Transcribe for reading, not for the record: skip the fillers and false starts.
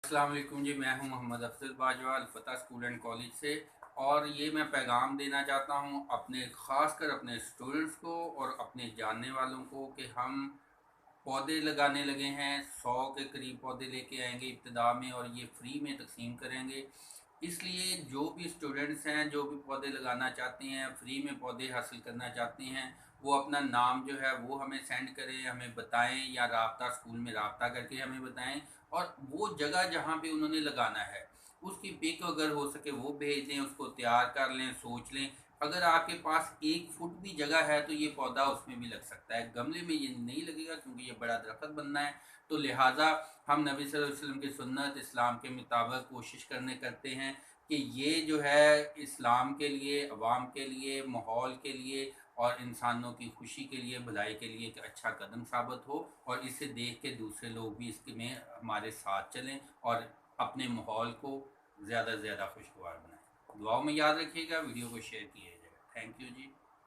अस्सलाम वालेकुम जी। मैं हूं Mohammad Afzal Bajwa Al Fatah school and college से, और ये मैं पैगाम देना चाहता हूं अपने ख़ास कर अपने स्टूडेंट्स को और अपने जानने वालों को कि हम पौधे लगाने लगे हैं। 100 के करीब पौधे लेके आएंगे इब्तिदा में, और ये फ्री में तकसीम करेंगे। इसलिए जो भी स्टूडेंट्स हैं, जो भी पौधे लगाना चाहते हैं, फ्री में पौधे हासिल करना चाहते हैं, वो अपना नाम जो है वो हमें सेंड करें, हमें बताएं, या राब्ता स्कूल में राब्ता करके हमें बताएं। और वो जगह जहाँ पे उन्होंने लगाना है उसकी पिक अगर हो सके वो भेज दें, उसको तैयार कर लें, सोच लें। अगर आपके पास 1 फुट भी जगह है तो ये पौधा उसमें भी लग सकता है। गमले में ये नहीं लगेगा क्योंकि ये बड़ा दरख्त बनना है। तो लिहाजा हम नबी सल्लल्लाहु अलैहि वसल्लम की सुन्नत इस्लाम के मुताबिक कोशिश करते हैं कि ये जो है इस्लाम के लिए, अवाम के लिए, माहौल के लिए और इंसानों की खुशी के लिए, भलाई के लिए एक अच्छा कदम साबित हो, और इसे देख के दूसरे लोग भी इसके में हमारे साथ चलें और अपने माहौल को ज़्यादा से ज़्यादा खुशगवार बनाएं। दुआओं में याद रखिएगा, वीडियो को शेयर कीजिएगा। Thank you ji.